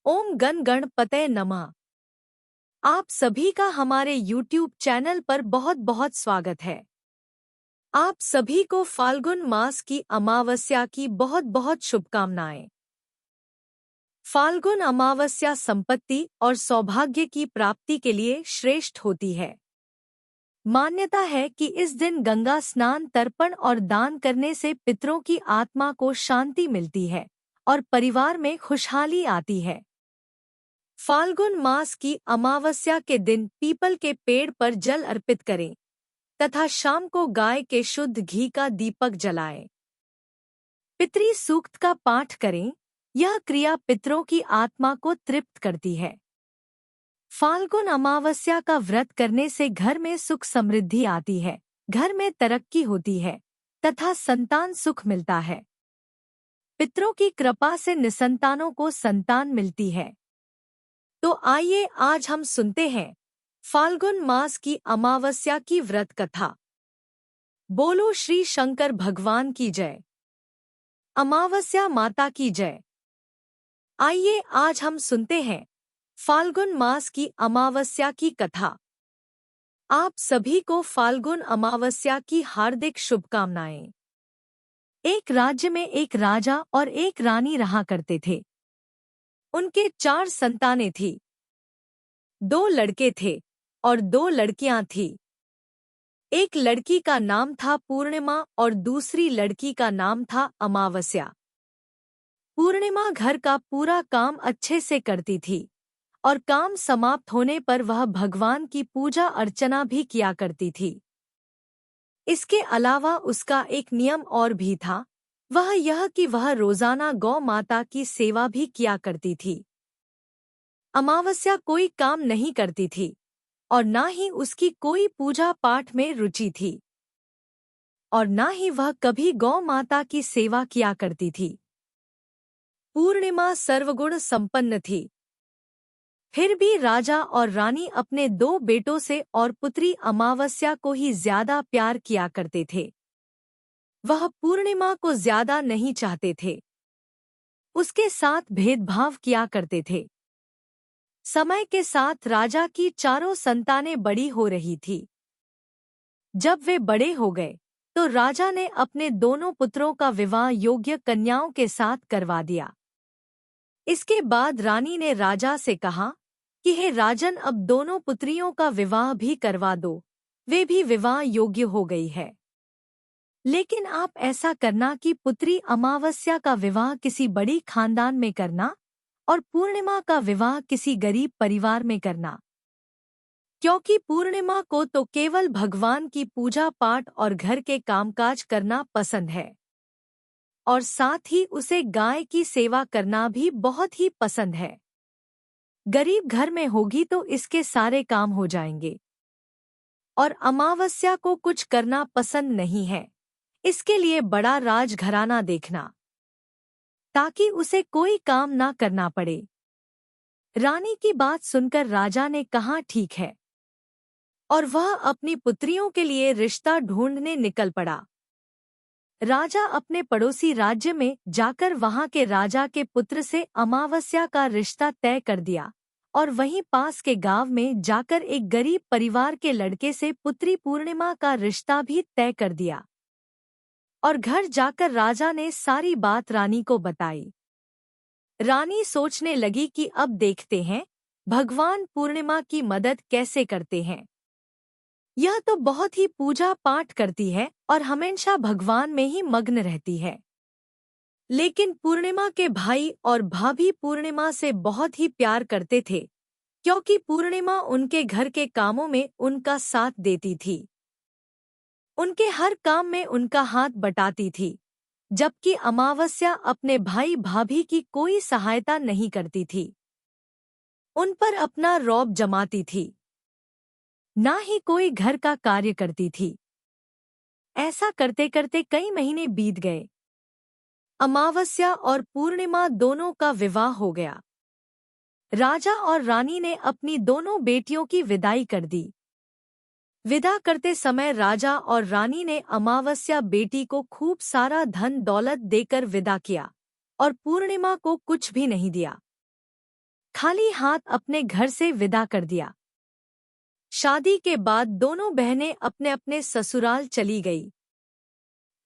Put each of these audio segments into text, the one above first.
ओम गण गणपतये नमः। आप सभी का हमारे YouTube चैनल पर बहुत बहुत स्वागत है। आप सभी को फाल्गुन मास की अमावस्या की बहुत बहुत शुभकामनाएं। फाल्गुन अमावस्या संपत्ति और सौभाग्य की प्राप्ति के लिए श्रेष्ठ होती है। मान्यता है कि इस दिन गंगा स्नान, तर्पण और दान करने से पितरों की आत्मा को शांति मिलती है और परिवार में खुशहाली आती है। फाल्गुन मास की अमावस्या के दिन पीपल के पेड़ पर जल अर्पित करें तथा शाम को गाय के शुद्ध घी का दीपक जलाएं। पितृ सूक्त का पाठ करें। यह क्रिया पितरों की आत्मा को तृप्त करती है। फाल्गुन अमावस्या का व्रत करने से घर में सुख समृद्धि आती है, घर में तरक्की होती है तथा संतान सुख मिलता है। पितरों की कृपा से निसंतानों को संतान मिलती है। तो आइए आज हम सुनते हैं फाल्गुन मास की अमावस्या की व्रत कथा। बोलो श्री शंकर भगवान की जय। अमावस्या माता की जय। आइए आज हम सुनते हैं फाल्गुन मास की अमावस्या की कथा। आप सभी को फाल्गुन अमावस्या की हार्दिक शुभकामनाएं। एक राज्य में एक राजा और एक रानी रहा करते थे। उनके 4 संतानें थीं। 2 लड़के थे और 2 लड़कियां थीं। एक लड़की का नाम था पूर्णिमा और दूसरी लड़की का नाम था अमावस्या। पूर्णिमा घर का पूरा काम अच्छे से करती थी और काम समाप्त होने पर वह भगवान की पूजा अर्चना भी किया करती थी। इसके अलावा उसका एक नियम और भी था, वह यह कि वह रोजाना गौ माता की सेवा भी किया करती थी। अमावस्या कोई काम नहीं करती थी और ना ही उसकी कोई पूजा पाठ में रुचि थी और ना ही वह कभी गौ माता की सेवा किया करती थी। पूर्णिमा सर्वगुण संपन्न थी। फिर भी राजा और रानी अपने 2 बेटों से और पुत्री अमावस्या को ही ज्यादा प्यार किया करते थे। वह पूर्णिमा को ज्यादा नहीं चाहते थे, उसके साथ भेदभाव किया करते थे। समय के साथ राजा की 4 संतानें बड़ी हो रही थी। जब वे बड़े हो गए तो राजा ने अपने दोनों पुत्रों का विवाह योग्य कन्याओं के साथ करवा दिया। इसके बाद रानी ने राजा से कहा कि हे राजन, अब दोनों पुत्रियों का विवाह भी करवा दो, वे भी विवाह योग्य हो गई है। लेकिन आप ऐसा करना कि पुत्री अमावस्या का विवाह किसी बड़ी खानदान में करना और पूर्णिमा का विवाह किसी गरीब परिवार में करना, क्योंकि पूर्णिमा को तो केवल भगवान की पूजा पाठ और घर के कामकाज करना पसंद है और साथ ही उसे गाय की सेवा करना भी बहुत ही पसंद है। गरीब घर में होगी तो इसके सारे काम हो जाएंगे और अमावस्या को कुछ करना पसंद नहीं है, इसके लिए बड़ा राजघराना देखना ताकि उसे कोई काम ना करना पड़े। रानी की बात सुनकर राजा ने कहा ठीक है और वह अपनी पुत्रियों के लिए रिश्ता ढूंढने निकल पड़ा। राजा अपने पड़ोसी राज्य में जाकर वहां के राजा के पुत्र से अमावस्या का रिश्ता तय कर दिया और वहीं पास के गांव में जाकर एक गरीब परिवार के लड़के से पुत्री पूर्णिमा का रिश्ता भी तय कर दिया और घर जाकर राजा ने सारी बात रानी को बताई। रानी सोचने लगी कि अब देखते हैं भगवान पूर्णिमा की मदद कैसे करते हैं। यह तो बहुत ही पूजा पाठ करती है और हमेशा भगवान में ही मग्न रहती है। लेकिन पूर्णिमा के भाई और भाभी पूर्णिमा से बहुत ही प्यार करते थे, क्योंकि पूर्णिमा उनके घर के कामों में उनका साथ देती थी, उनके हर काम में उनका हाथ बटाती थी, जबकि अमावस्या अपने भाई भाभी की कोई सहायता नहीं करती थी, उन पर अपना रौब जमाती थी, ना ही कोई घर का कार्य करती थी। ऐसा करते करते कई महीने बीत गए। अमावस्या और पूर्णिमा दोनों का विवाह हो गया। राजा और रानी ने अपनी दोनों बेटियों की विदाई कर दी। विदा करते समय राजा और रानी ने अमावस्या बेटी को खूब सारा धन दौलत देकर विदा किया और पूर्णिमा को कुछ भी नहीं दिया। खाली हाथ अपने घर से विदा कर दिया। शादी के बाद दोनों बहनें अपने अपने ससुराल चली गई।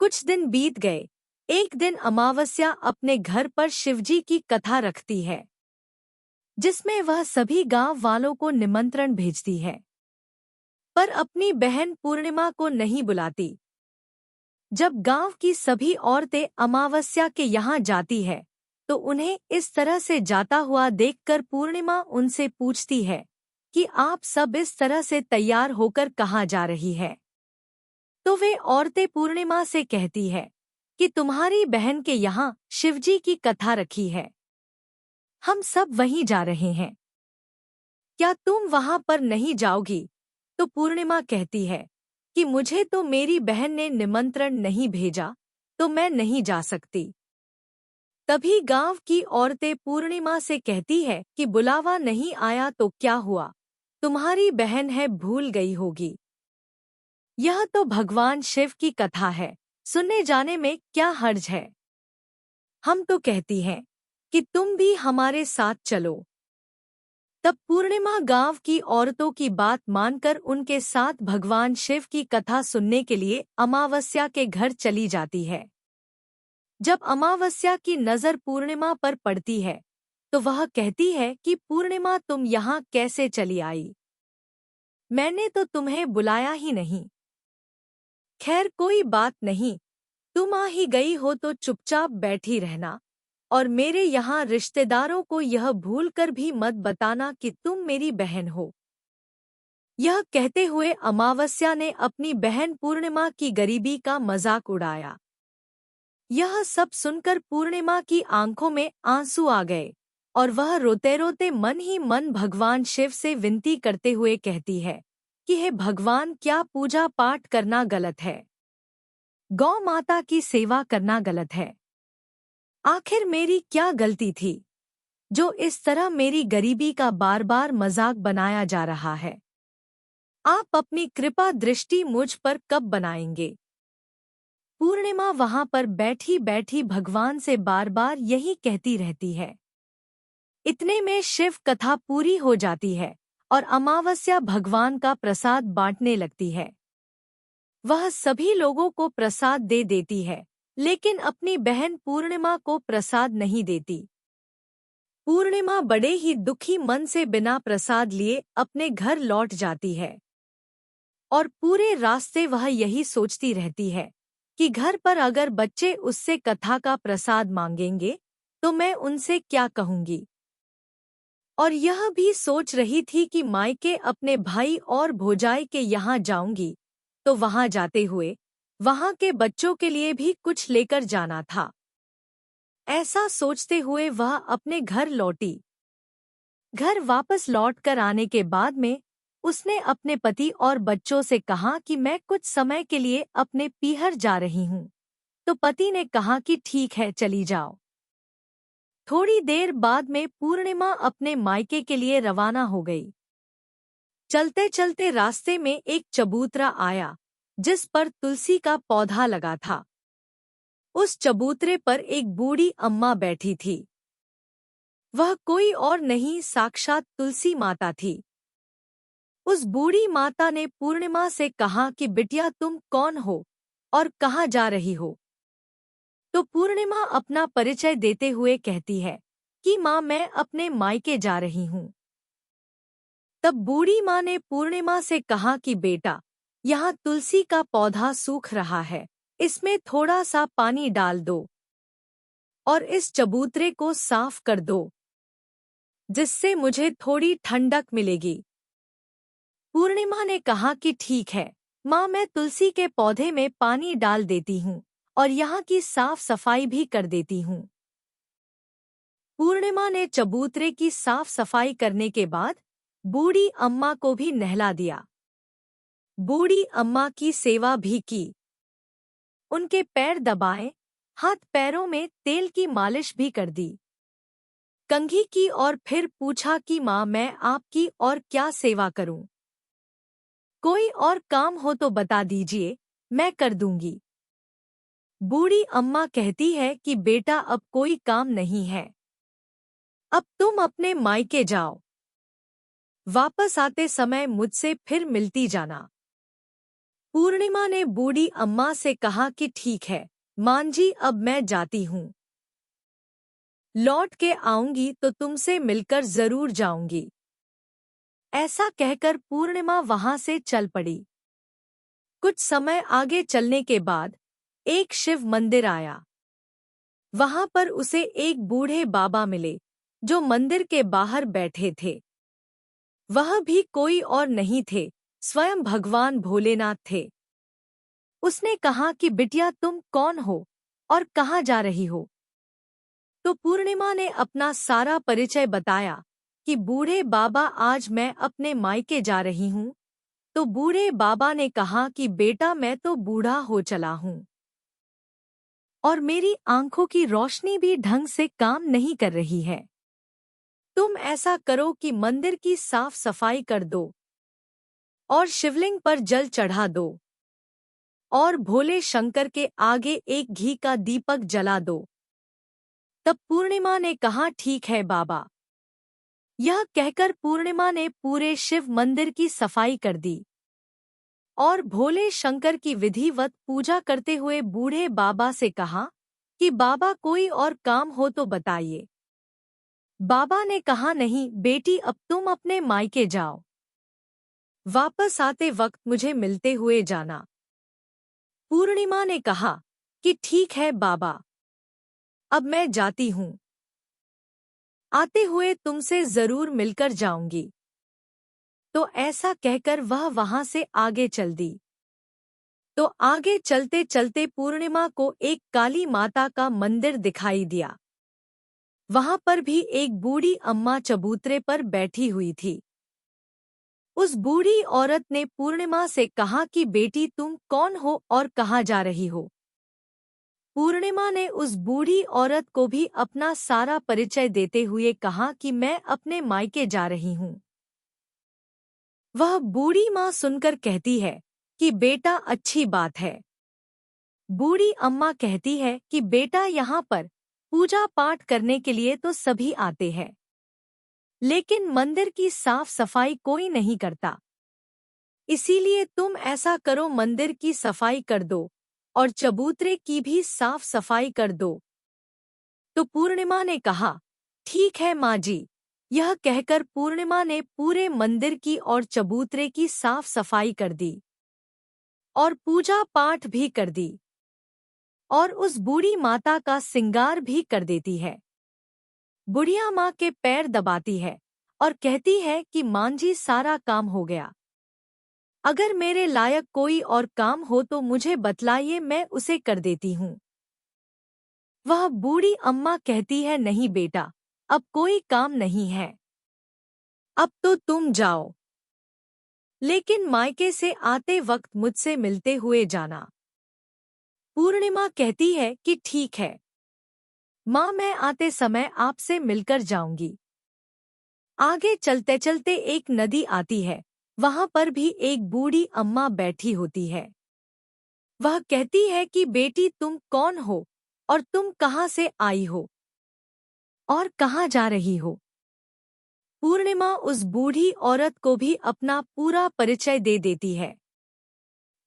कुछ दिन बीत गए। एक दिन अमावस्या अपने घर पर शिवजी की कथा रखती है, जिसमें वह सभी गांव वालों को निमंत्रण भेजती है, पर अपनी बहन पूर्णिमा को नहीं बुलाती। जब गांव की सभी औरतें अमावस्या के यहाँ जाती है, तो उन्हें इस तरह से जाता हुआ देखकर पूर्णिमा उनसे पूछती है कि आप सब इस तरह से तैयार होकर कहाँ जा रही है। तो वे औरतें पूर्णिमा से कहती है कि तुम्हारी बहन के यहाँ शिवजी की कथा रखी है, हम सब वहीं जा रहे हैं, क्या तुम वहां पर नहीं जाओगी? तो पूर्णिमा कहती है कि मुझे तो मेरी बहन ने निमंत्रण नहीं भेजा, तो मैं नहीं जा सकती। तभी गांव की औरतें पूर्णिमा से कहती है कि बुलावा नहीं आया तो क्या हुआ, तुम्हारी बहन है, भूल गई होगी। यह तो भगवान शिव की कथा है, सुनने जाने में क्या हर्ज है। हम तो कहती हैं कि तुम भी हमारे साथ चलो। तब पूर्णिमा गांव की औरतों की बात मानकर उनके साथ भगवान शिव की कथा सुनने के लिए अमावस्या के घर चली जाती है। जब अमावस्या की नज़र पूर्णिमा पर पड़ती है, तो वह कहती है कि पूर्णिमा, तुम यहाँ कैसे चली आई? मैंने तो तुम्हें बुलाया ही नहीं। खैर कोई बात नहीं, तुम आ ही गई हो तो चुपचाप बैठी रहना, और मेरे यहाँ रिश्तेदारों को यह भूलकर भी मत बताना कि तुम मेरी बहन हो। यह कहते हुए अमावस्या ने अपनी बहन पूर्णिमा की गरीबी का मजाक उड़ाया। यह सब सुनकर पूर्णिमा की आंखों में आंसू आ गए, और वह रोते रोते मन ही मन भगवान शिव से विनती करते हुए कहती है कि हे भगवान, क्या पूजा पाठ करना गलत है? गौ माता की सेवा करना गलत है? आखिर मेरी क्या गलती थी, जो इस तरह मेरी गरीबी का बार बार मजाक बनाया जा रहा है? आप अपनी कृपा दृष्टि मुझ पर कब बनाएंगे? पूर्णिमा वहां पर बैठी बैठी भगवान से बार बार यही कहती रहती है। इतने में शिव कथा पूरी हो जाती है और अमावस्या भगवान का प्रसाद बांटने लगती है। वह सभी लोगों को प्रसाद दे देती है, लेकिन अपनी बहन पूर्णिमा को प्रसाद नहीं देती। पूर्णिमा बड़े ही दुखी मन से बिना प्रसाद लिए अपने घर लौट जाती है, और पूरे रास्ते वह यही सोचती रहती है कि घर पर अगर बच्चे उससे कथा का प्रसाद मांगेंगे तो मैं उनसे क्या कहूंगी। और यह भी सोच रही थी कि मायके अपने भाई और भौजाई के यहाँ जाऊंगी, तो वहां जाते हुए वहां के बच्चों के लिए भी कुछ लेकर जाना था। ऐसा सोचते हुए वह अपने घर लौटी। घर वापस लौटकर आने के बाद में उसने अपने पति और बच्चों से कहा कि मैं कुछ समय के लिए अपने पीहर जा रही हूँ। तो पति ने कहा कि ठीक है, चली जाओ। थोड़ी देर बाद में पूर्णिमा अपने मायके के लिए रवाना हो गई। चलते चलते रास्ते में एक चबूतरा आया, जिस पर तुलसी का पौधा लगा था। उस चबूतरे पर एक बूढ़ी अम्मा बैठी थी। वह कोई और नहीं, साक्षात तुलसी माता थी। उस बूढ़ी माता ने पूर्णिमा से कहा कि बिटिया, तुम कौन हो और कहाँ जा रही हो? तो पूर्णिमा अपना परिचय देते हुए कहती है कि माँ, मैं अपने मायके जा रही हूँ। तब बूढ़ी माँ ने पूर्णिमा से कहा कि बेटा, यहाँ तुलसी का पौधा सूख रहा है, इसमें थोड़ा सा पानी डाल दो और इस चबूतरे को साफ कर दो, जिससे मुझे थोड़ी ठंडक मिलेगी। पूर्णिमा ने कहा कि ठीक है माँ, मैं तुलसी के पौधे में पानी डाल देती हूँ और यहाँ की साफ सफाई भी कर देती हूँ। पूर्णिमा ने चबूतरे की साफ सफाई करने के बाद बूढ़ी अम्मा को भी नहला दिया। बूढ़ी अम्मा की सेवा भी की, उनके पैर दबाए, हाथ पैरों में तेल की मालिश भी कर दी, कंघी की और फिर पूछा कि माँ, मैं आपकी और क्या सेवा करूं? कोई और काम हो तो बता दीजिए, मैं कर दूंगी। बूढ़ी अम्मा कहती है कि बेटा, अब कोई काम नहीं है, अब तुम अपने मायके जाओ। वापस आते समय मुझसे फिर मिलती जाना। पूर्णिमा ने बूढ़ी अम्मा से कहा कि ठीक है मांझी, अब मैं जाती हूँ। लौट के आऊंगी तो तुमसे मिलकर जरूर जाऊंगी। ऐसा कहकर पूर्णिमा वहां से चल पड़ी। कुछ समय आगे चलने के बाद एक शिव मंदिर आया। वहां पर उसे एक बूढ़े बाबा मिले जो मंदिर के बाहर बैठे थे। वह भी कोई और नहीं थे, स्वयं भगवान भोलेनाथ थे। उसने कहा कि बिटिया तुम कौन हो और कहाँ जा रही हो? तो पूर्णिमा ने अपना सारा परिचय बताया कि बूढ़े बाबा आज मैं अपने मायके जा रही हूँ। तो बूढ़े बाबा ने कहा कि बेटा मैं तो बूढ़ा हो चला हूँ और मेरी आंखों की रोशनी भी ढंग से काम नहीं कर रही है। तुम ऐसा करो कि मंदिर की साफ सफाई कर दो और शिवलिंग पर जल चढ़ा दो और भोले शंकर के आगे एक घी का दीपक जला दो। तब पूर्णिमा ने कहा ठीक है बाबा। यह कहकर पूर्णिमा ने पूरे शिव मंदिर की सफाई कर दी और भोले शंकर की विधिवत पूजा करते हुए बूढ़े बाबा से कहा कि बाबा कोई और काम हो तो बताइए। बाबा ने कहा नहीं बेटी, अब तुम अपने मायके जाओ। वापस आते वक्त मुझे मिलते हुए जाना। पूर्णिमा ने कहा कि ठीक है बाबा, अब मैं जाती हूँ। आते हुए तुमसे जरूर मिलकर जाऊंगी। तो ऐसा कहकर वह वहां से आगे चल दी। तो आगे चलते चलते पूर्णिमा को एक काली माता का मंदिर दिखाई दिया। वहां पर भी एक बूढ़ी अम्मा चबूतरे पर बैठी हुई थी। उस बूढ़ी औरत ने पूर्णिमा से कहा कि बेटी तुम कौन हो और कहाँ जा रही हो? पूर्णिमा ने उस बूढ़ी औरत को भी अपना सारा परिचय देते हुए कहा कि मैं अपने मायके जा रही हूँ। वह बूढ़ी माँ सुनकर कहती है कि बेटा अच्छी बात है। बूढ़ी अम्मा कहती है कि बेटा यहाँ पर पूजा पाठ करने के लिए तो सभी आते हैं, लेकिन मंदिर की साफ सफाई कोई नहीं करता। इसीलिए तुम ऐसा करो मंदिर की सफाई कर दो और चबूतरे की भी साफ सफाई कर दो। तो पूर्णिमा ने कहा ठीक है माँ जी। यह कहकर पूर्णिमा ने पूरे मंदिर की और चबूतरे की साफ सफाई कर दी और पूजा पाठ भी कर दी और उस बूढ़ी माता का सिंगार भी कर देती है। बुढ़िया माँ के पैर दबाती है और कहती है कि मांझी सारा काम हो गया। अगर मेरे लायक कोई और काम हो तो मुझे बतलाइए, मैं उसे कर देती हूँ। वह बूढ़ी अम्मा कहती है नहीं बेटा, अब कोई काम नहीं है, अब तो तुम जाओ, लेकिन मायके से आते वक्त मुझसे मिलते हुए जाना। पूर्णिमा कहती है कि ठीक है माँ, मैं आते समय आपसे मिलकर जाऊंगी। आगे चलते चलते एक नदी आती है। वहां पर भी एक बूढ़ी अम्मा बैठी होती है। वह कहती है कि बेटी तुम कौन हो और तुम कहाँ से आई हो और कहाँ जा रही हो? पूर्णिमा उस बूढ़ी औरत को भी अपना पूरा परिचय दे देती है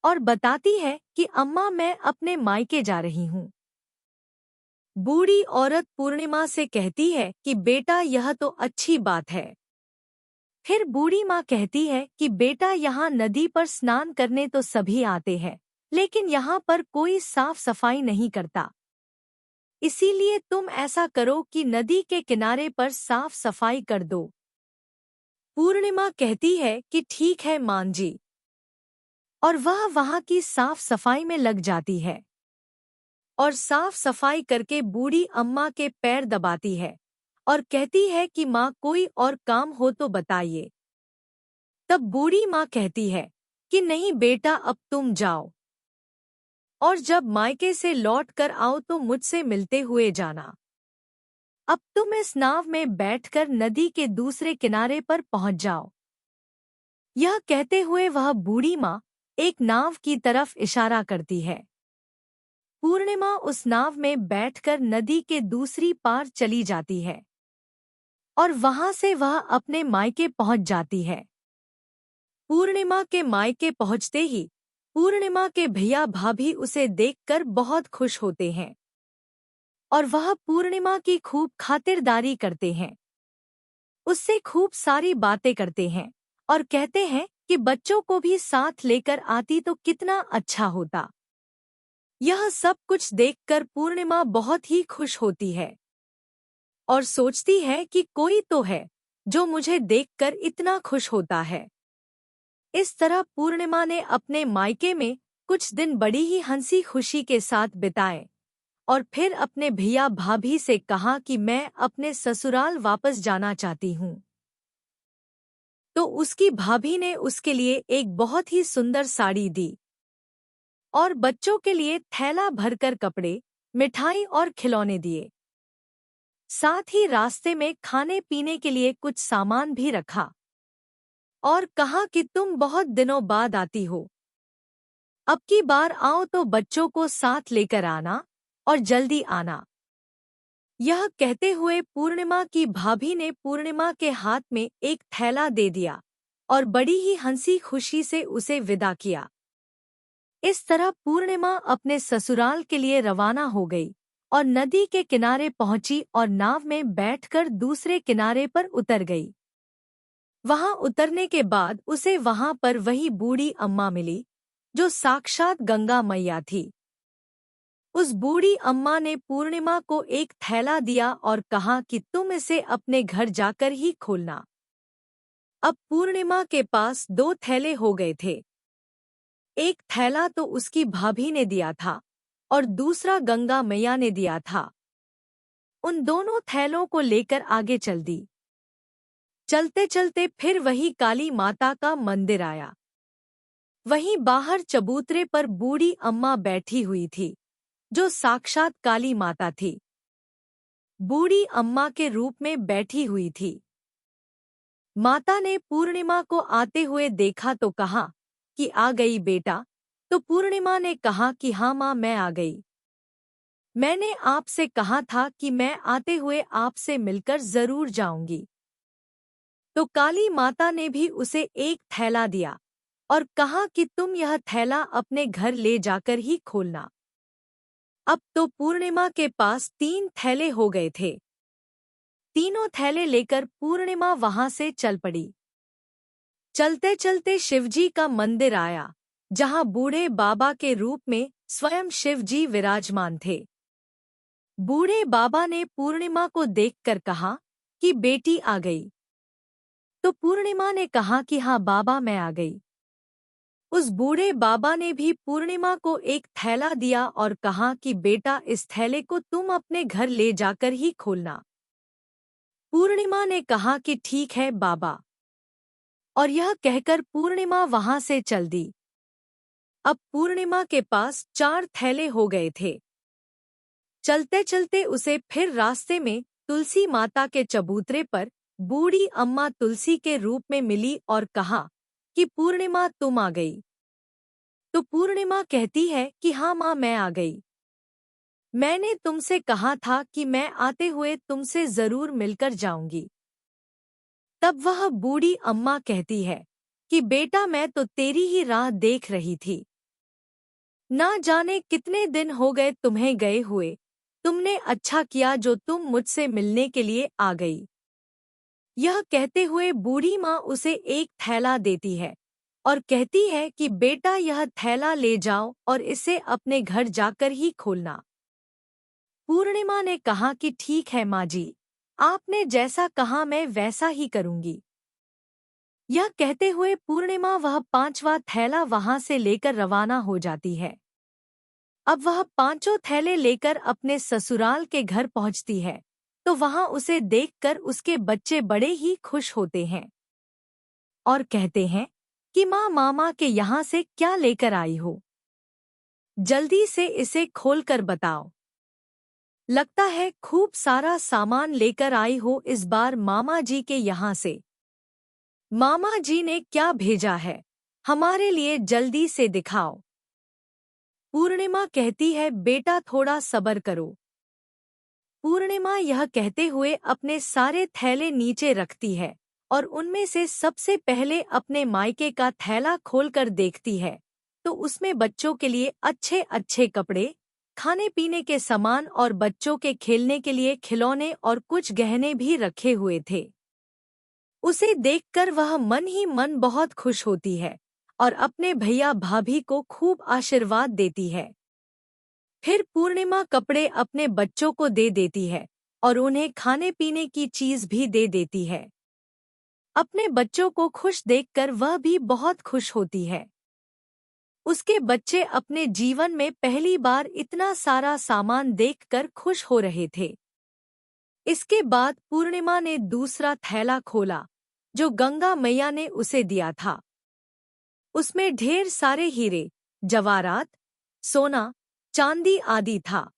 और बताती है कि अम्मा मैं अपने मायके जा रही हूँ। बूढ़ी औरत पूर्णिमा से कहती है कि बेटा यह तो अच्छी बात है। फिर बूढ़ी माँ कहती है कि बेटा यहाँ नदी पर स्नान करने तो सभी आते हैं, लेकिन यहाँ पर कोई साफ सफाई नहीं करता। इसीलिए तुम ऐसा करो कि नदी के किनारे पर साफ सफाई कर दो। पूर्णिमा कहती है कि ठीक है मां जी, और वह वहां की साफ सफाई में लग जाती है और साफ सफाई करके बूढ़ी अम्मा के पैर दबाती है और कहती है कि माँ कोई और काम हो तो बताइए। तब बूढ़ी माँ कहती है कि नहीं बेटा, अब तुम जाओ और जब मायके से लौट कर आओ तो मुझसे मिलते हुए जाना। अब तुम इस नाव में बैठकर नदी के दूसरे किनारे पर पहुंच जाओ। यह कहते हुए वह बूढ़ी माँ एक नाव की तरफ इशारा करती है। पूर्णिमा उस नाव में बैठकर नदी के दूसरी पार चली जाती है। और वहां से वह अपने मायके पहुंच जाती है। पूर्णिमा के मायके पहुंचते ही पूर्णिमा के भैया भाभी उसे देखकर बहुत खुश होते हैं और वह पूर्णिमा की खूब खातिरदारी करते हैं, उससे खूब सारी बातें करते हैं और कहते हैं कि बच्चों को भी साथ लेकर आती तो कितना अच्छा होता। यह सब कुछ देखकर पूर्णिमा बहुत ही खुश होती है और सोचती है कि कोई तो है जो मुझे देखकर इतना खुश होता है। इस तरह पूर्णिमा ने अपने मायके में कुछ दिन बड़ी ही हंसी खुशी के साथ बिताए और फिर अपने भैया भाभी से कहा कि मैं अपने ससुराल वापस जाना चाहती हूँ। तो उसकी भाभी ने उसके लिए एक बहुत ही सुंदर साड़ी दी और बच्चों के लिए थैला भरकर कपड़े, मिठाई और खिलौने दिए। साथ ही रास्ते में खाने पीने के लिए कुछ सामान भी रखा और कहा कि तुम बहुत दिनों बाद आती हो, अब की बार आओ तो बच्चों को साथ लेकर आना और जल्दी आना। यह कहते हुए पूर्णिमा की भाभी ने पूर्णिमा के हाथ में एक थैला दे दिया और बड़ी ही हंसी खुशी से उसे विदा किया। इस तरह पूर्णिमा अपने ससुराल के लिए रवाना हो गई और नदी के किनारे पहुंची और नाव में बैठकर दूसरे किनारे पर उतर गई। वहां उतरने के बाद उसे वहां पर वही बूढ़ी अम्मा मिली जो साक्षात गंगा मैया थी। उस बूढ़ी अम्मा ने पूर्णिमा को एक थैला दिया और कहा कि तुम इसे अपने घर जाकर ही खोलना। अब पूर्णिमा के पास दो थैले हो गए थे। एक थैला तो उसकी भाभी ने दिया था और दूसरा गंगा मैया ने दिया था। उन दोनों थैलों को लेकर आगे चल दी। चलते चलते फिर वही काली माता का मंदिर आया। वहीं बाहर चबूतरे पर बूढ़ी अम्मा बैठी हुई थी जो साक्षात काली माता थी। बूढ़ी अम्मा के रूप में बैठी हुई थी। माता ने पूर्णिमा को आते हुए देखा तो कहा कि आ गई बेटा। तो पूर्णिमा ने कहा कि हाँ माँ, मैं आ गई। मैंने आपसे कहा था कि मैं आते हुए आपसे मिलकर जरूर जाऊंगी। तो काली माता ने भी उसे एक थैला दिया और कहा कि तुम यह थैला अपने घर ले जाकर ही खोलना। अब तो पूर्णिमा के पास 3 थैले हो गए थे। तीनों थैले लेकर पूर्णिमा वहां से चल पड़ी। चलते चलते शिवजी का मंदिर आया जहां बूढ़े बाबा के रूप में स्वयं शिवजी विराजमान थे। बूढ़े बाबा ने पूर्णिमा को देखकर कहा कि बेटी आ गई। तो पूर्णिमा ने कहा कि हाँ बाबा, मैं आ गई। उस बूढ़े बाबा ने भी पूर्णिमा को एक थैला दिया और कहा कि बेटा, इस थैले को तुम अपने घर ले जाकर ही खोलना। पूर्णिमा ने कहा कि ठीक है बाबा, और यह कहकर पूर्णिमा वहां से चल दी। अब पूर्णिमा के पास 4 थैले हो गए थे। चलते चलते उसे फिर रास्ते में तुलसी माता के चबूतरे पर बूढ़ी अम्मा तुलसी के रूप में मिली और कहा कि पूर्णिमा, तुम आ गई। तो पूर्णिमा कहती है कि हाँ माँ, मैं आ गई। मैंने तुमसे कहा था कि मैं आते हुए तुमसे जरूर मिलकर जाऊंगी। तब वह बूढ़ी अम्मा कहती है कि बेटा, मैं तो तेरी ही राह देख रही थी। ना जाने कितने दिन हो गए तुम्हें गए हुए। तुमने अच्छा किया जो तुम मुझसे मिलने के लिए आ गई। यह कहते हुए बूढ़ी माँ उसे एक थैला देती है और कहती है कि बेटा, यह थैला ले जाओ और इसे अपने घर जाकर ही खोलना। पूर्णिमा ने कहा कि ठीक है माँ जी, आपने जैसा कहा मैं वैसा ही करूंगी। यह कहते हुए पूर्णिमा वह 5वां थैला वहां से लेकर रवाना हो जाती है। अब वह 5 थैले लेकर अपने ससुराल के घर पहुंचती है तो वहां उसे देखकर उसके बच्चे बड़े ही खुश होते हैं और कहते हैं कि माँ, मामा के यहाँ से क्या लेकर आई हो? जल्दी से इसे खोलकर बताओ। लगता है खूब सारा सामान लेकर आई हो इस बार मामा जी के यहाँ से। मामा जी ने क्या भेजा है हमारे लिए, जल्दी से दिखाओ। पूर्णिमा कहती है बेटा, थोड़ा सब्र करो। पूर्णिमा यह कहते हुए अपने सारे थैले नीचे रखती है और उनमें से सबसे पहले अपने मायके का थैला खोलकर देखती है तो उसमें बच्चों के लिए अच्छे अच्छे कपड़े, खाने पीने के सामान और बच्चों के खेलने के लिए खिलौने और कुछ गहने भी रखे हुए थे। उसे देखकर वह मन ही मन बहुत खुश होती है और अपने भैया भाभी को खूब आशीर्वाद देती है। फिर पूर्णिमा कपड़े अपने बच्चों को दे देती है और उन्हें खाने पीने की चीज भी दे देती है। अपने बच्चों को खुश देखकर वह भी बहुत खुश होती है। उसके बच्चे अपने जीवन में पहली बार इतना सारा सामान देखकर खुश हो रहे थे। इसके बाद पूर्णिमा ने दूसरा थैला खोला जो गंगा मैया ने उसे दिया था। उसमें ढेर सारे हीरे, जवाहरात, सोना, चांदी आदि था।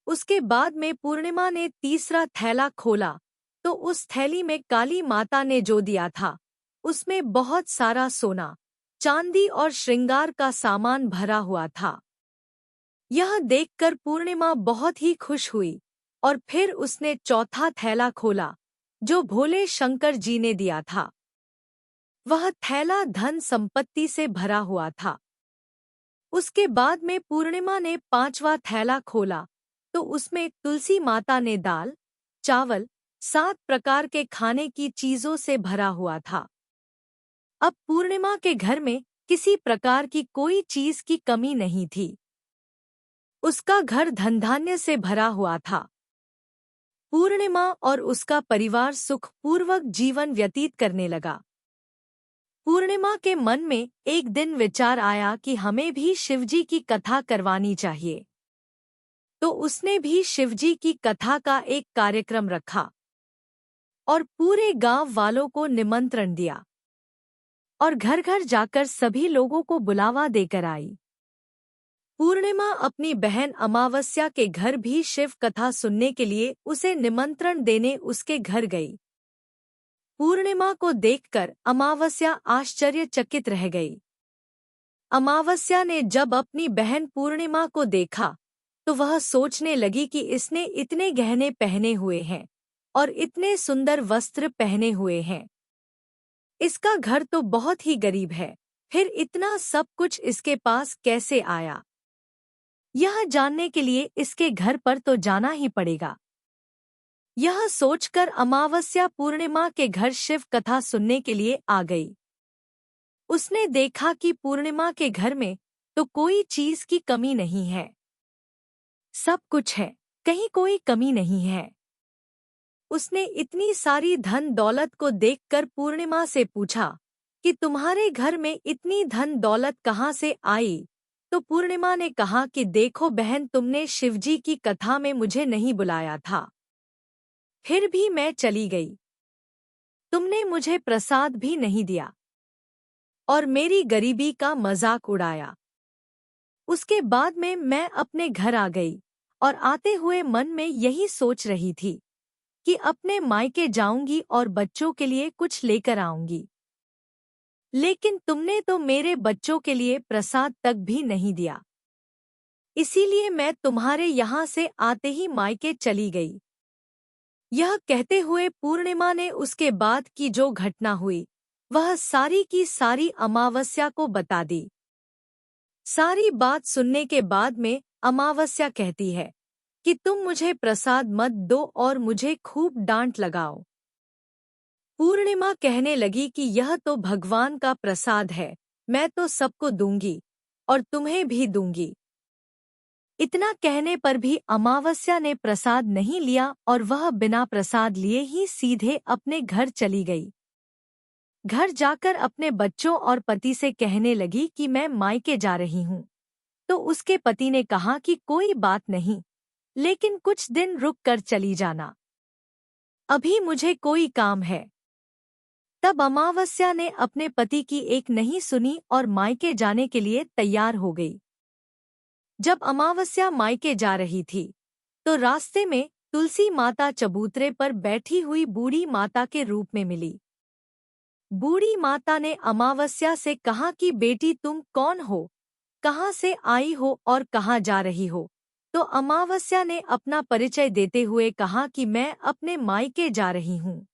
उसके बाद में पूर्णिमा ने तीसरा थैला खोला तो उस थैली में काली माता ने जो दिया था उसमें बहुत सारा सोना, चांदी और श्रृंगार का सामान भरा हुआ था। यह देखकर पूर्णिमा बहुत ही खुश हुई और फिर उसने चौथा थैला खोला जो भोले शंकर जी ने दिया था। वह थैला धन संपत्ति से भरा हुआ था। उसके बाद में पूर्णिमा ने पांचवा थैला खोला तो उसमें तुलसी माता ने दाल, चावल, 7 प्रकार के खाने की चीजों से भरा हुआ था। अब पूर्णिमा के घर में किसी प्रकार की कोई चीज की कमी नहीं थी। उसका घर धन धान्य से भरा हुआ था। पूर्णिमा और उसका परिवार सुखपूर्वक जीवन व्यतीत करने लगा। पूर्णिमा के मन में एक दिन विचार आया कि हमें भी शिवजी की कथा करवानी चाहिए। तो उसने भी शिवजी की कथा का एक कार्यक्रम रखा और पूरे गांव वालों को निमंत्रण दिया और घर घर जाकर सभी लोगों को बुलावा देकर आई। पूर्णिमा अपनी बहन अमावस्या के घर भी शिव कथा सुनने के लिए उसे निमंत्रण देने उसके घर गई। पूर्णिमा को देखकर अमावस्या आश्चर्यचकित रह गई। अमावस्या ने जब अपनी बहन पूर्णिमा को देखा तो वह सोचने लगी कि इसने इतने गहने पहने हुए हैं और इतने सुंदर वस्त्र पहने हुए हैं। इसका घर तो बहुत ही गरीब है, फिर इतना सब कुछ इसके पास कैसे आया? यह जानने के लिए इसके घर पर तो जाना ही पड़ेगा। यह सोचकर अमावस्या पूर्णिमा के घर शिव कथा सुनने के लिए आ गई। उसने देखा कि पूर्णिमा के घर में तो कोई चीज की कमी नहीं है, सब कुछ है, कहीं कोई कमी नहीं है। उसने इतनी सारी धन दौलत को देखकर पूर्णिमा से पूछा कि तुम्हारे घर में इतनी धन दौलत कहाँ से आई? तो पूर्णिमा ने कहा कि देखो बहन, तुमने शिवजी की कथा में मुझे नहीं बुलाया था, फिर भी मैं चली गई। तुमने मुझे प्रसाद भी नहीं दिया और मेरी गरीबी का मजाक उड़ाया। उसके बाद में मैं अपने घर आ गई और आते हुए मन में यही सोच रही थी कि अपने मायके जाऊंगी और बच्चों के लिए कुछ लेकर आऊंगी, लेकिन तुमने तो मेरे बच्चों के लिए प्रसाद तक भी नहीं दिया। इसीलिए मैं तुम्हारे यहाँ से आते ही मायके चली गई। यह कहते हुए पूर्णिमा ने उसके बाद की जो घटना हुई वह सारी की सारी अमावस्या को बता दी। सारी बात सुनने के बाद में अमावस्या कहती है कि तुम मुझे प्रसाद मत दो और मुझे खूब डांट लगाओ। पूर्णिमा कहने लगी कि यह तो भगवान का प्रसाद है, मैं तो सबको दूंगी और तुम्हें भी दूंगी। इतना कहने पर भी अमावस्या ने प्रसाद नहीं लिया और वह बिना प्रसाद लिए ही सीधे अपने घर चली गई। घर जाकर अपने बच्चों और पति से कहने लगी कि मैं मायके जा रही हूँ। तो उसके पति ने कहा कि कोई बात नहीं, लेकिन कुछ दिन रुक कर चली जाना, अभी मुझे कोई काम है। तब अमावस्या ने अपने पति की एक नहीं सुनी और मायके जाने के लिए तैयार हो गई। जब अमावस्या मायके जा रही थी तो रास्ते में तुलसी माता चबूतरे पर बैठी हुई बूढ़ी माता के रूप में मिली। बूढ़ी माता ने अमावस्या से कहा कि बेटी तुम कौन हो, कहाँ से आई हो और कहाँ जा रही हो? तो अमावस्या ने अपना परिचय देते हुए कहा कि मैं अपने मायके जा रही हूँ।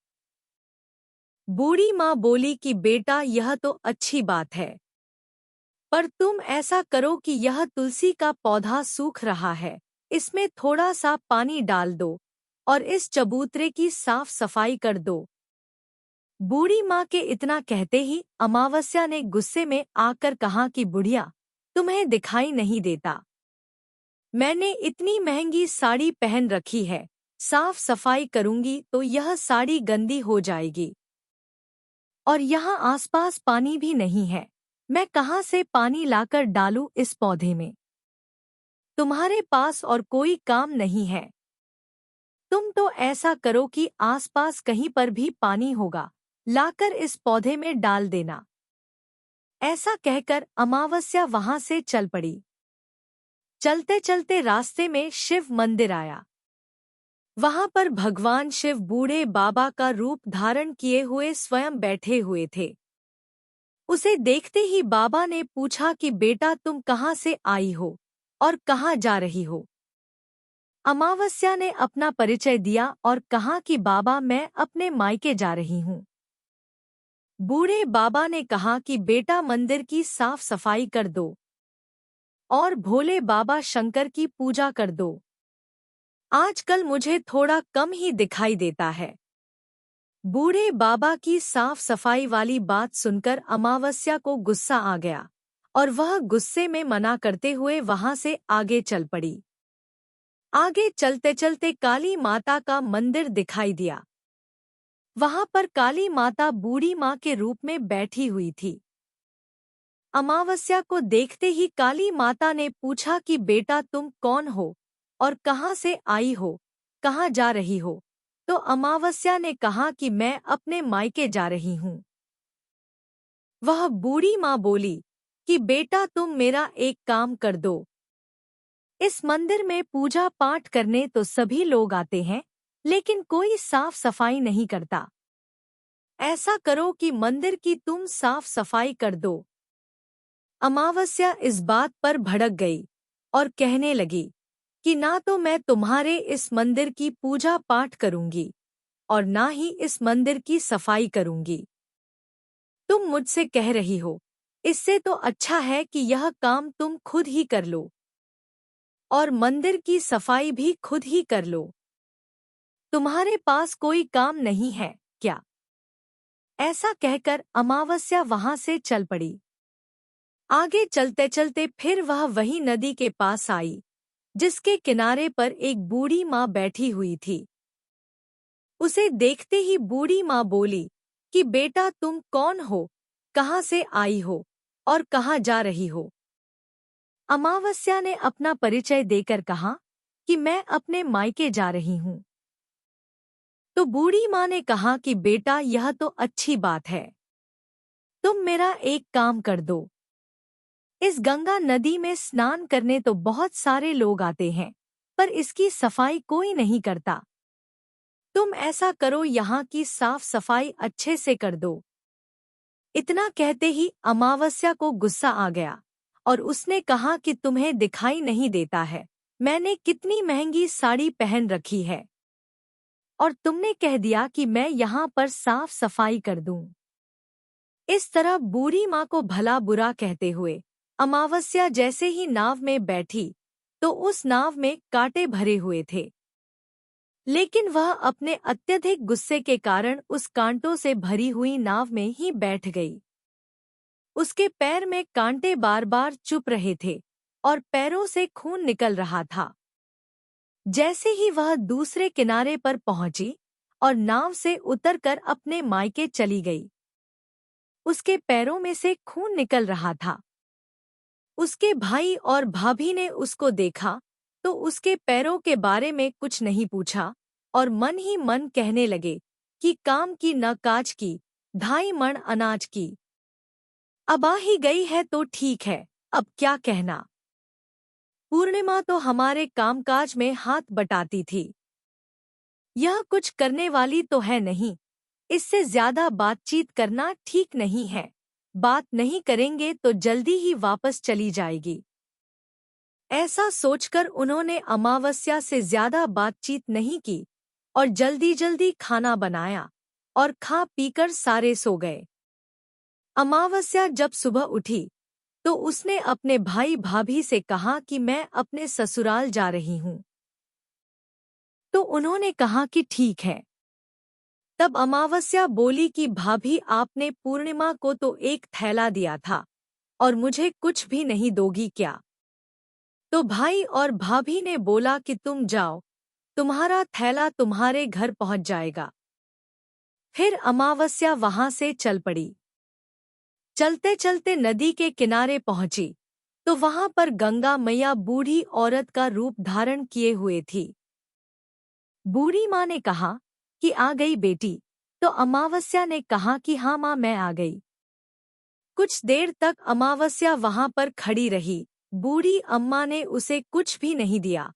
बूढ़ी माँ बोली कि बेटा यह तो अच्छी बात है, पर तुम ऐसा करो कि यह तुलसी का पौधा सूख रहा है, इसमें थोड़ा सा पानी डाल दो और इस चबूतरे की साफ सफाई कर दो। बूढ़ी माँ के इतना कहते ही अमावस्या ने गुस्से में आकर कहा कि बुढ़िया, तुम्हें दिखाई नहीं देता, मैंने इतनी महंगी साड़ी पहन रखी है, साफ सफाई करूंगी तो यह साड़ी गंदी हो जाएगी। और यहाँ आसपास पानी भी नहीं है, मैं कहाँ से पानी लाकर डालूं इस पौधे में? तुम्हारे पास और कोई काम नहीं है, तुम तो ऐसा करो कि आसपास कहीं पर भी पानी होगा, लाकर इस पौधे में डाल देना। ऐसा कहकर अमावस्या वहां से चल पड़ी। चलते चलते रास्ते में शिव मंदिर आया। वहां पर भगवान शिव बूढ़े बाबा का रूप धारण किए हुए स्वयं बैठे हुए थे। उसे देखते ही बाबा ने पूछा कि बेटा तुम कहाँ से आई हो और कहाँ जा रही हो? अमावस्या ने अपना परिचय दिया और कहा कि बाबा मैं अपने मायके जा रही हूँ। बूढ़े बाबा ने कहा कि बेटा मंदिर की साफ सफाई कर दो और भोले बाबा शंकर की पूजा कर दो। आजकल मुझे थोड़ा कम ही दिखाई देता है। बूढ़े बाबा की साफ सफाई वाली बात सुनकर अमावस्या को गुस्सा आ गया और वह गुस्से में मना करते हुए वहां से आगे चल पड़ी। आगे चलते चलते काली माता का मंदिर दिखाई दिया। वहां पर काली माता बूढ़ी माँ के रूप में बैठी हुई थी। अमावस्या को देखते ही काली माता ने पूछा कि बेटा तुम कौन हो और कहाँ से आई हो, कहाँ जा रही हो? तो अमावस्या ने कहा कि मैं अपने मायके जा रही हूँ। वह बूढ़ी माँ बोली कि बेटा तुम मेरा एक काम कर दो। इस मंदिर में पूजा पाठ करने तो सभी लोग आते हैं, लेकिन कोई साफ सफाई नहीं करता। ऐसा करो कि मंदिर की तुम साफ सफाई कर दो। अमावस्या इस बात पर भड़क गई और कहने लगी कि ना तो मैं तुम्हारे इस मंदिर की पूजा पाठ करूंगी और ना ही इस मंदिर की सफाई करूंगी। तुम मुझसे कह रही हो, इससे तो अच्छा है कि यह काम तुम खुद ही कर लो और मंदिर की सफाई भी खुद ही कर लो। तुम्हारे पास कोई काम नहीं है क्या? ऐसा कहकर अमावस्या वहां से चल पड़ी। आगे चलते चलते फिर वह वही नदी के पास आई, जिसके किनारे पर एक बूढ़ी माँ बैठी हुई थी। उसे देखते ही बूढ़ी माँ बोली कि बेटा तुम कौन हो, कहाँ से आई हो और कहाँ जा रही हो? अमावस्या ने अपना परिचय देकर कहा कि मैं अपने मायके जा रही हूँ। तो बूढ़ी माँ ने कहा कि बेटा यह तो अच्छी बात है, तुम मेरा एक काम कर दो। इस गंगा नदी में स्नान करने तो बहुत सारे लोग आते हैं, पर इसकी सफाई कोई नहीं करता। तुम ऐसा करो, यहाँ की साफ सफाई अच्छे से कर दो। इतना कहते ही अमावस्या को गुस्सा आ गया और उसने कहा कि तुम्हें दिखाई नहीं देता है, मैंने कितनी महंगी साड़ी पहन रखी है और तुमने कह दिया कि मैं यहाँ पर साफ सफाई कर दूं। इस तरह बूढ़ी माँ को भला बुरा कहते हुए अमावस्या जैसे ही नाव में बैठी तो उस नाव में कांटे भरे हुए थे, लेकिन वह अपने अत्यधिक गुस्से के कारण उस कांटों से भरी हुई नाव में ही बैठ गई। उसके पैर में कांटे बार बार चुभ रहे थे और पैरों से खून निकल रहा था। जैसे ही वह दूसरे किनारे पर पहुंची और नाव से उतरकर अपने मायके चली गई, उसके पैरों में से खून निकल रहा था। उसके भाई और भाभी ने उसको देखा तो उसके पैरों के बारे में कुछ नहीं पूछा और मन ही मन कहने लगे कि काम की न काज की, 2.5 मण अनाज की। अब आ ही गई है तो ठीक है, अब क्या कहना। पूर्णिमा तो हमारे कामकाज में हाथ बटाती थी, यह कुछ करने वाली तो है नहीं, इससे ज्यादा बातचीत करना ठीक नहीं है। बात नहीं करेंगे तो जल्दी ही वापस चली जाएगी। ऐसा सोचकर उन्होंने अमावस्या से ज्यादा बातचीत नहीं की और जल्दी जल्दी खाना बनाया और खा पीकर सारे सो गए। अमावस्या जब सुबह उठी तो उसने अपने भाई भाभी से कहा कि मैं अपने ससुराल जा रही हूँ। तो उन्होंने कहा कि ठीक है। तब अमावस्या बोली कि भाभी, आपने पूर्णिमा को तो एक थैला दिया था और मुझे कुछ भी नहीं दोगी क्या? तो भाई और भाभी ने बोला कि तुम जाओ, तुम्हारा थैला तुम्हारे घर पहुंच जाएगा। फिर अमावस्या वहां से चल पड़ी। चलते चलते नदी के किनारे पहुंची तो वहां पर गंगा मैया बूढ़ी औरत का रूप धारण किए हुए थी। बूढ़ी माँ ने कहा कि आ गई बेटी। तो अमावस्या ने कहा कि हाँ माँ, मैं आ गई। कुछ देर तक अमावस्या वहां पर खड़ी रही। बूढ़ी अम्मा ने उसे कुछ भी नहीं दिया।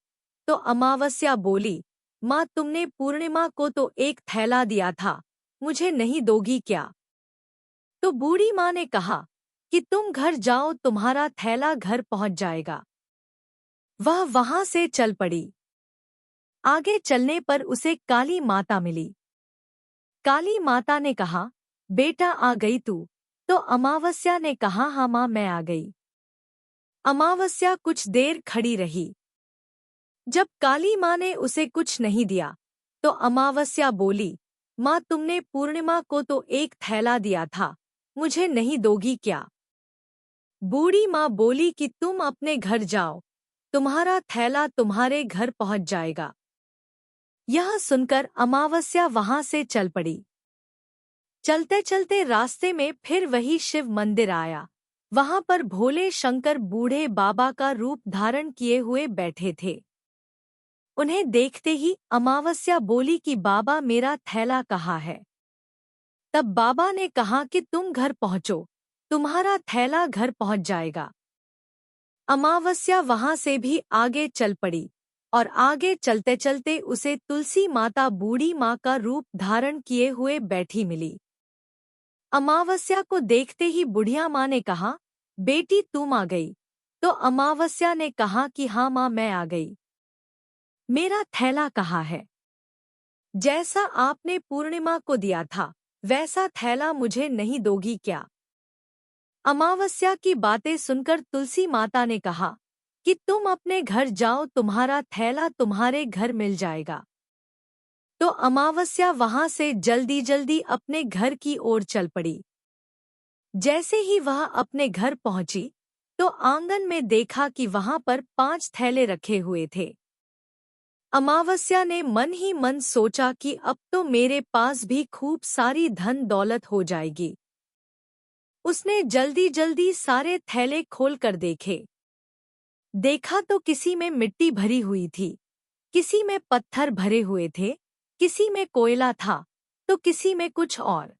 तो अमावस्या बोली, माँ, तुमने पूर्णिमा को तो एक थैला दिया था, मुझे नहीं दोगी क्या? तो बूढ़ी माँ ने कहा कि तुम घर जाओ, तुम्हारा थैला घर पहुंच जाएगा। वह वहां से चल पड़ी। आगे चलने पर उसे काली माता मिली। काली माता ने कहा, बेटा आ गई तू? तो अमावस्या ने कहा, हाँ माँ, मैं आ गई। अमावस्या कुछ देर खड़ी रही। जब काली माँ ने उसे कुछ नहीं दिया तो अमावस्या बोली, माँ, तुमने पूर्णिमा को तो एक थैला दिया था, मुझे नहीं दोगी क्या? बूढ़ी माँ बोली कि तुम अपने घर जाओ, तुम्हारा थैला तुम्हारे घर पहुंच जाएगा। यह सुनकर अमावस्या वहां से चल पड़ी। चलते चलते रास्ते में फिर वही शिव मंदिर आया। वहां पर भोले शंकर बूढ़े बाबा का रूप धारण किए हुए बैठे थे। उन्हें देखते ही अमावस्या बोली कि बाबा, मेरा थैला कहाँ है? तब बाबा ने कहा कि तुम घर पहुंचो, तुम्हारा थैला घर पहुंच जाएगा। अमावस्या वहां से भी आगे चल पड़ी और आगे चलते चलते उसे तुलसी माता बूढ़ी माँ का रूप धारण किए हुए बैठी मिली। अमावस्या को देखते ही बुढ़िया माँ ने कहा, बेटी, तुम आ गई? तो अमावस्या ने कहा कि हाँ माँ, मैं आ गई। मेरा थैला कहाँ है? जैसा आपने पूर्णिमा को दिया था वैसा थैला मुझे नहीं दोगी क्या? अमावस्या की बातें सुनकर तुलसी माता ने कहा कि तुम अपने घर जाओ, तुम्हारा थैला तुम्हारे घर मिल जाएगा। तो अमावस्या वहां से जल्दी जल्दी अपने घर की ओर चल पड़ी। जैसे ही वह अपने घर पहुंची तो आंगन में देखा कि वहां पर 5 थैले रखे हुए थे। अमावस्या ने मन ही मन सोचा कि अब तो मेरे पास भी खूब सारी धन दौलत हो जाएगी। उसने जल्दी जल्दी सारे थैले खोलकर देखे। देखा तो किसी में मिट्टी भरी हुई थी, किसी में पत्थर भरे हुए थे, किसी में कोयला था तो किसी में कुछ और।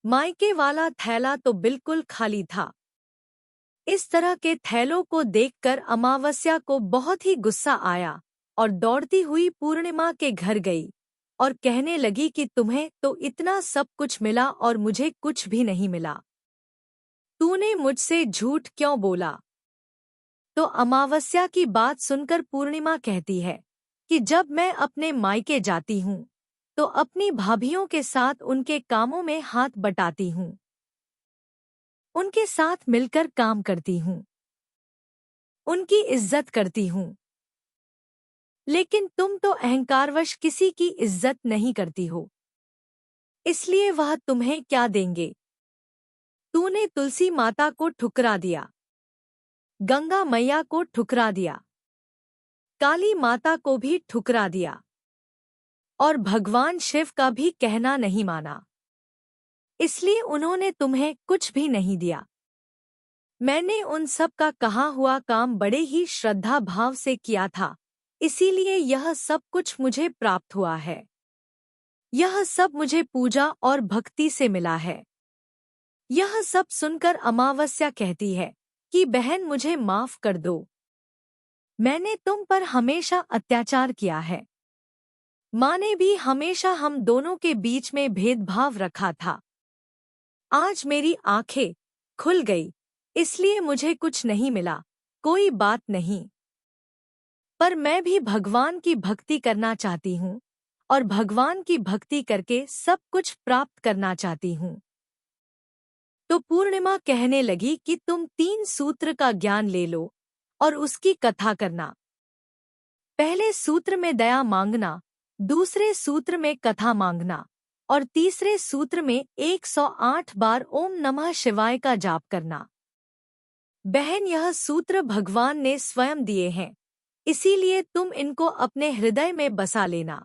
मायके वाला थैला तो बिल्कुल खाली था। इस तरह के थैलों को देखकर अमावस्या को बहुत ही गुस्सा आया और दौड़ती हुई पूर्णिमा के घर गई और कहने लगी कि तुम्हें तो इतना सब कुछ मिला और मुझे कुछ भी नहीं मिला। तूने मुझसे झूठ क्यों बोला? तो अमावस्या की बात सुनकर पूर्णिमा कहती है कि जब मैं अपने मायके जाती हूँ तो अपनी भाभियों के साथ उनके कामों में हाथ बटाती हूँ, उनके साथ मिलकर काम करती हूँ, उनकी इज्जत करती हूँ। लेकिन तुम तो अहंकारवश किसी की इज्जत नहीं करती हो, इसलिए वह तुम्हें क्या देंगे? तूने तुलसी माता को ठुकरा दिया, गंगा मैया को ठुकरा दिया, काली माता को भी ठुकरा दिया और भगवान शिव का भी कहना नहीं माना, इसलिए उन्होंने तुम्हें कुछ भी नहीं दिया। मैंने उन सब का कहा हुआ काम बड़े ही श्रद्धा भाव से किया था, इसीलिए यह सब कुछ मुझे प्राप्त हुआ है। यह सब मुझे पूजा और भक्ति से मिला है। यह सब सुनकर अमावस्या कहती है कि बहन, मुझे माफ कर दो। मैंने तुम पर हमेशा अत्याचार किया है। माँ ने भी हमेशा हम दोनों के बीच में भेदभाव रखा था। आज मेरी आंखें खुल गई, इसलिए मुझे कुछ नहीं मिला, कोई बात नहीं। पर मैं भी भगवान की भक्ति करना चाहती हूँ और भगवान की भक्ति करके सब कुछ प्राप्त करना चाहती हूँ। तो पूर्णिमा कहने लगी कि तुम 3 सूत्र का ज्ञान ले लो और उसकी कथा करना। पहले सूत्र में दया मांगना, दूसरे सूत्र में कथा मांगना और तीसरे सूत्र में 108 बार ओम नमः शिवाय का जाप करना। बहन, यह सूत्र भगवान ने स्वयं दिए हैं, इसीलिए तुम इनको अपने हृदय में बसा लेना।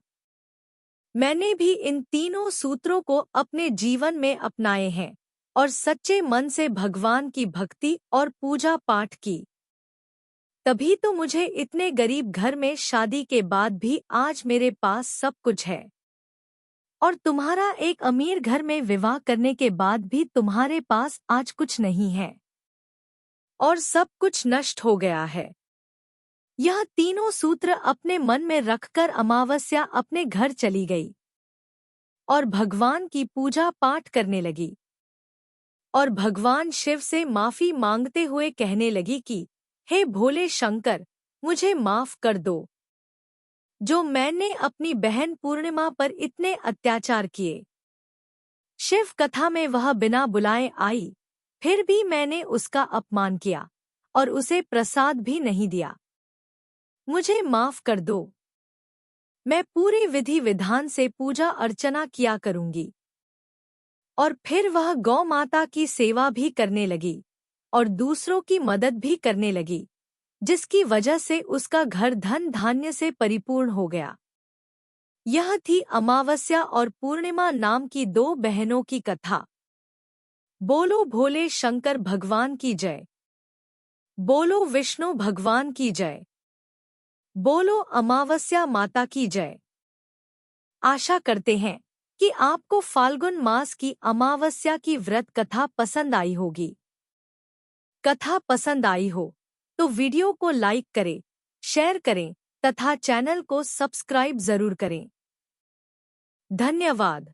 मैंने भी इन तीनों सूत्रों को अपने जीवन में अपनाए हैं और सच्चे मन से भगवान की भक्ति और पूजा पाठ की। तभी तो मुझे इतने गरीब घर में शादी के बाद भी आज मेरे पास सब कुछ है, और तुम्हारा एक अमीर घर में विवाह करने के बाद भी तुम्हारे पास आज कुछ नहीं है और सब कुछ नष्ट हो गया है। यह तीनों सूत्र अपने मन में रखकर अमावस्या अपने घर चली गई और भगवान की पूजा पाठ करने लगी और भगवान शिव से माफी मांगते हुए कहने लगी कि हे भोले शंकर, मुझे माफ कर दो, जो मैंने अपनी बहन पूर्णिमा पर इतने अत्याचार किए। शिव कथा में वह बिना बुलाए आई, फिर भी मैंने उसका अपमान किया और उसे प्रसाद भी नहीं दिया। मुझे माफ कर दो। मैं पूरे विधि विधान से पूजा अर्चना किया करूंगी। और फिर वह गौ माता की सेवा भी करने लगी और दूसरों की मदद भी करने लगी, जिसकी वजह से उसका घर धन धान्य से परिपूर्ण हो गया। यह थी अमावस्या और पूर्णिमा नाम की 2 बहनों की कथा। बोलो भोले शंकर भगवान की जय। बोलो विष्णु भगवान की जय। बोलो अमावस्या माता की जय। आशा करते हैं कि आपको फाल्गुन मास की अमावस्या की व्रत कथा पसंद आई होगी। कथा पसंद आई हो तो वीडियो को लाइक करें, शेयर करें तथा चैनल को सब्सक्राइब जरूर करें। धन्यवाद।